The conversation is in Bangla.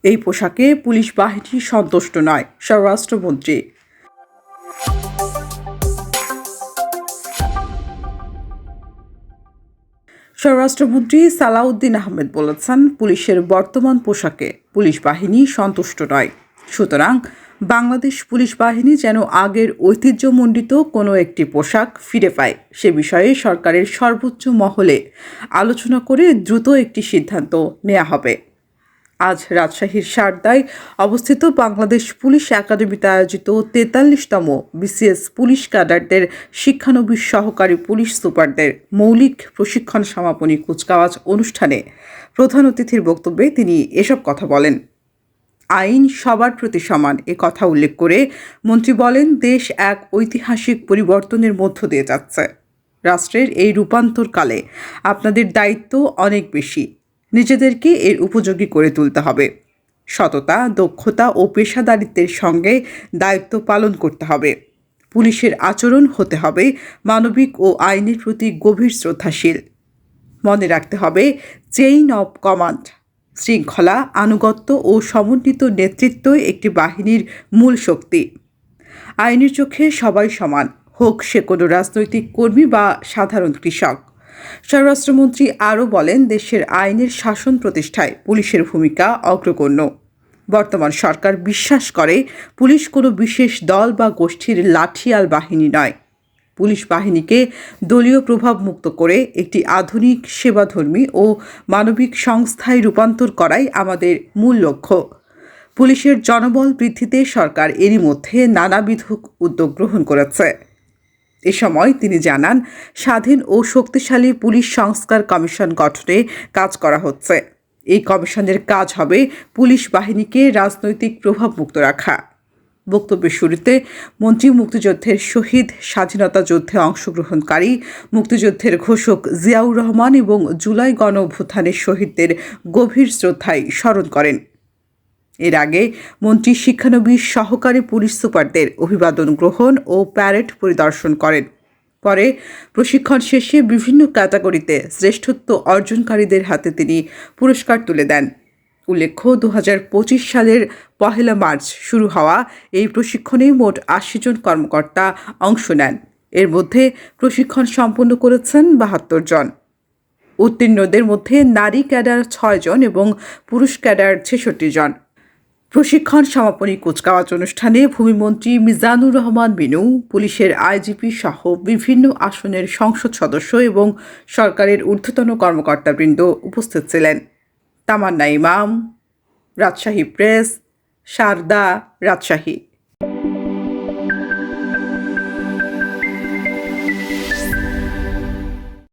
এই পোশাকে পুলিশ বাহিনী সন্তুষ্ট নয়, স্বরাষ্ট্রমন্ত্রী। স্বরাষ্ট্রমন্ত্রী সালাউদ্দিন আহমেদ বলেছেন, পুলিশের বর্তমান পোশাকে পুলিশ বাহিনী সন্তুষ্ট নয়। সুতরাং বাংলাদেশ পুলিশ বাহিনী যেন আগের ঐতিহ্যমণ্ডিত কোনো একটি পোশাক ফিরে পায়, সে বিষয়ে সরকারের সর্বোচ্চ মহলে আলোচনা করে দ্রুত একটি সিদ্ধান্ত নেওয়া হবে। আজ রাজশাহীর সারদায় অবস্থিত বাংলাদেশ পুলিশ একাডেমিতে আয়োজিত ৪৩তম বিসিএস পুলিশ ক্যাডারদের শিক্ষানবিশ সহকারী পুলিশ সুপারদের মৌলিক প্রশিক্ষণ সমাপনী কুচকাওয়াজ অনুষ্ঠানে প্রধান অতিথির বক্তব্যে তিনি এসব কথা বলেন। আইন সবার প্রতি সমান এ কথা উল্লেখ করে মন্ত্রী বলেন, দেশ এক ঐতিহাসিক পরিবর্তনের মধ্য দিয়ে যাচ্ছে। রাষ্ট্রের এই রূপান্তরকালে আপনাদের দায়িত্ব অনেক বেশি। নিজেদেরকে এর উপযোগী করে তুলতে হবে। সততা, দক্ষতা ও পেশাদারিত্বের সঙ্গে দায়িত্ব পালন করতে হবে। পুলিশের আচরণ হতে হবে মানবিক ও আইনের প্রতি গভীর শ্রদ্ধাশীল। মনে রাখতে হবে, চেইন অব কমান্ড, শৃঙ্খলা, আনুগত্য ও সমন্বিত নেতৃত্বই একটি বাহিনীর মূল শক্তি। আইনের চোখে সবাই সমান, হোক সে কোনো রাজনৈতিক কর্মী বা সাধারণ কৃষক। স্বরাষ্ট্রমন্ত্রী আরও বলেন, দেশের আইনের শাসন প্রতিষ্ঠায় পুলিশের ভূমিকা অগ্রগণ্য। বর্তমান সরকার বিশ্বাস করে, পুলিশ কোনো বিশেষ দল বা গোষ্ঠীর লাঠিয়াল বাহিনী নয়। পুলিশ বাহিনীকে দলীয় প্রভাব মুক্ত করে একটি আধুনিক, সেবাধর্মী ও মানবিক সংস্থায় রূপান্তর করাই আমাদের মূল লক্ষ্য। পুলিশের জনবল বৃদ্ধিতে সরকার এরই মধ্যে নানাবিধ উদ্যোগ গ্রহণ করেছে। এ সময় তিনি জানান, স্বাধীন ও শক্তিশালী পুলিশ সংস্কার কমিশন গঠনে কাজ করা হচ্ছে। এই কমিশনের কাজ হবে পুলিশ বাহিনীকে রাজনৈতিক প্রভাবমুক্ত রাখা। বক্তব্যের শুরুতে মন্ত্রী মুক্তিযুদ্ধের শহীদ, স্বাধীনতা যুদ্ধে অংশগ্রহণকারী মুক্তিযুদ্ধের ঘোষক জিয়াউর রহমান এবং জুলাই গণ অভ্যুত্থানের শহীদদের গভীর শ্রদ্ধায় স্মরণ করেন। এর আগে মন্ত্রী শিক্ষানবিশ সহকারী পুলিশ সুপারদের অভিবাদন গ্রহণ ও প্যারেড পরিদর্শন করেন। পরে প্রশিক্ষণ শেষে বিভিন্ন ক্যাটাগরিতে শ্রেষ্ঠত্ব অর্জনকারীদের হাতে তিনি পুরস্কার তুলে দেন। উল্লেখ্য, ২০২৫ সালের ১ মার্চ শুরু হওয়া এই প্রশিক্ষণে মোট ৮০ জন কর্মকর্তা অংশ নেন। এর মধ্যে প্রশিক্ষণ সম্পন্ন করেছেন ৭২ জন। উত্তীর্ণদের মধ্যে নারী ক্যাডার ৬ জন এবং পুরুষ ক্যাডার ৬৬ জন। প্রশিক্ষণ সমাপনী কুচকাওয়াজ অনুষ্ঠানে ভূমিমন্ত্রী মিজানুর রহমান মিনু, পুলিশের আইজিপি সহ বিভিন্ন আসনের সংসদ সদস্য এবং সরকারের ঊর্ধ্বতন কর্মকর্তাবৃন্দ উপস্থিত ছিলেন। তামান্না ইমাম, রাজশাহী প্রেস, সারদা, রাজশাহী।